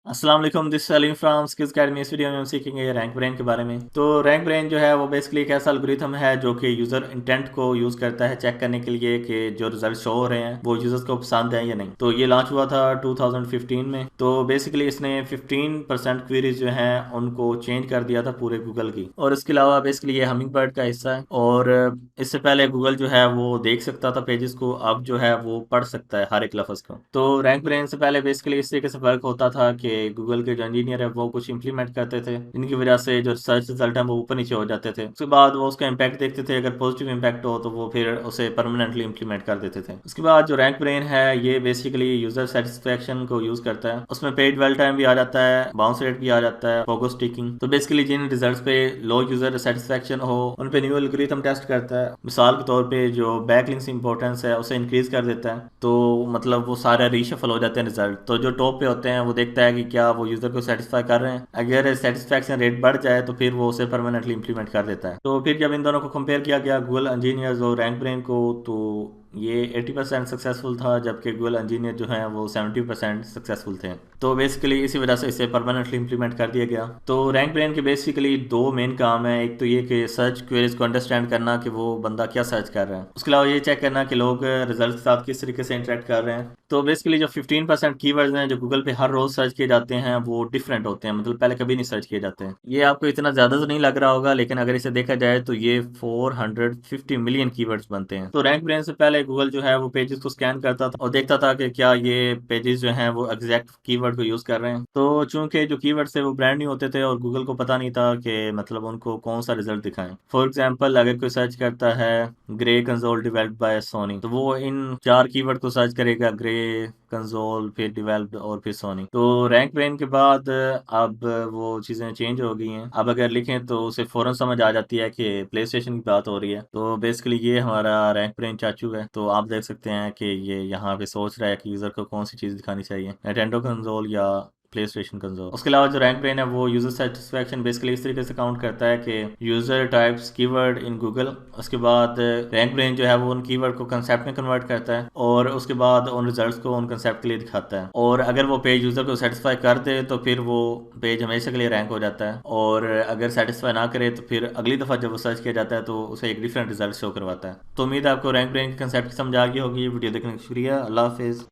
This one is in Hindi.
अस्सलाम वालेकुम, this Salim from skills academy. इस वीडियो में हम सीखेंगे रैंक ब्रेन के बारे में। तो रैंक ब्रेन जो है वो बेसिकली एक ऐसा एल्गोरिथम है जो कि यूज़र इंटेंट को यूज़ करता है चेक करने के लिए कि जो रिजल्ट शो हो रहे हैं वो यूज़र्स को पसंद है या नहीं। तो ये लॉन्च हुआ था 2015 में। तो बेसिकली इसने 15% क्वेरीज जो हैं उनको चेंज कर दिया था पूरे गूगल की। और इसके अलावा बेसिकली ये हमिंग बर्ड का हिस्सा है। और इससे पहले गूगल जो है वो देख सकता था पेजेस को, अब जो है वो पढ़ सकता है हर एक लफ्ज़ को। तो रैंक ब्रेन से पहले बेसिकली इस तरीके से फर्क होता था कि गूगल के जो इंजीनियर है वो कुछ इंप्लीमेंट करते थे, जिनकी वजह से जो सर्च रिजल्ट है वो ऊपर नीचे हो जाते थे। उसके बाद वो उसका इम्पैक्ट देखते थे, अगर पॉजिटिव इम्पैक्ट हो तो वो फिर उसे परमानेंटली इंप्लीमेंट कर देते थे। उसके बाद जो रैंक ब्रेन है ये बेसिकली यूजर सेटिस्फेक्शन को यूज करता है। उसमें पेड dwell टाइम भी आ जाता है, बाउंस रेट भी आ जाता है, फोगो स्टिकिंग। तो बेसिकली जिन रिजल्ट्स पे लो यूजर सेटिस्फेक्शन हो उन पे न्यू एल्गोरिथम टेस्ट करता है। मिसाल के तौर पे जो बैकलिंक्स इंपॉर्टेंस है उसे इंक्रीज कर देता है, तो मतलब वो सारे रीशफल हो जाते हैं रिजल्ट। तो जो टॉप पे होते हैं वो देखता है कि क्या वो यूजर को सेटिस्फाई कर रहे हैं। अगर सेटिस्फैक्शन रेट बढ़ जाए तो फिर वो उसे परमानेंटली इंप्लीमेंट कर देता है। तो फिर जब इन दोनों को कंपेयर किया गया गूगल इंजीनियर्स और रैंक ब्रेन को, तो ये 80% सक्सेसफुल था, जबकि गूगल इंजीनियर जो हैं वो 70% सक्सेसफुल थे। तो बेसिकली इसी वजह से इसे परमानेंटली इंप्लीमेंट कर दिया गया। तो रैंक ब्रेन के बेसिकली दो मेन काम है। एक तो ये कि सर्च क्वेरीज को अंडरस्टैंड करना कि वो बंदा क्या सर्च कर रहा है। उसके अलावा ये चेक करना कि लोग रिजल्ट के साथ किस तरीके से इंटरेक्ट कर रहे हैं। तो बेसिकली जो 15% कीवर्ड्स हैं जो गूगल पे हर रोज सर्च किए जाते हैं वो डिफरेंट होते हैं, मतलब पहले कभी नहीं सर्च किए जाते हैं। ये आपको इतना ज्यादा तो नहीं लग रहा होगा, लेकिन अगर इसे देखा जाए तो ये 450 मिलियन कीवर्ड्स बनते हैं। तो रैंक ब्रेन से पहले गूगल जो है वो पेजेस को स्कैन करता था और देखता था कि क्या ये पेजेस जो हैं वो एग्जैक्ट कीवर्ड को यूज कर रहे हैं। तो चूंकि जो कीवर्ड थे वो ब्रांड न्यू होते थे और गूगल को पता नहीं था कि मतलब उनको कौन सा रिजल्ट दिखाएं। फॉर एग्जाम्पल, अगर कोई सर्च करता है grey console developed by Sony, तो वो इन चार कीवर्ड को सर्च करेगा, ग्रे, कंसोल, फिर डेवलप्ड और फिर सोनी। तो रैंक ब्रेन के बाद अब वो चीज़ें चेंज हो गई हैं। अब अगर लिखें तो उसे फ़ौरन समझ आ जाती है कि प्ले स्टेशन की बात हो रही है। तो बेसिकली ये हमारा रैंक ब्रेन चाचू है। तो आप देख सकते हैं कि ये यहाँ पे सोच रहा है कि यूज़र को कौन सी चीज़ दिखानी चाहिए, निंटेंडो कंसोल या प्ले स्टेशन कंसोल। उसके अलावा जो रैंक ब्रेन है वो यूजर सेटिस्फेक्शन बेसिकली इस तरीके से काउंट करता है कि user types keyword in Google. उसके बाद रैंक ब्रेन जो है वो उन कीवर्ड को कंसेप्ट में कन्वर्ट करता है और उसके बाद उन रिजल्ट्स को उन कंसेप्ट के लिए दिखाता है। और अगर वो पेज यूजर को सेटिस्फाई कर दे तो फिर वो पेज हमेशा के लिए रैंक हो जाता है, और अगर सेटिस्फाई ना करे तो फिर अगली दफ़ा जब वो सर्च किया जाता है तो उसे एक डिफरेंट रिजल्ट शो करवाता है। तो उम्मीद है आपको रैंक ब्रेन के कंसेप्ट की समझ आ गई होगी। वीडियो देखने का शुक्रिया। अल्लाह हाफिज़।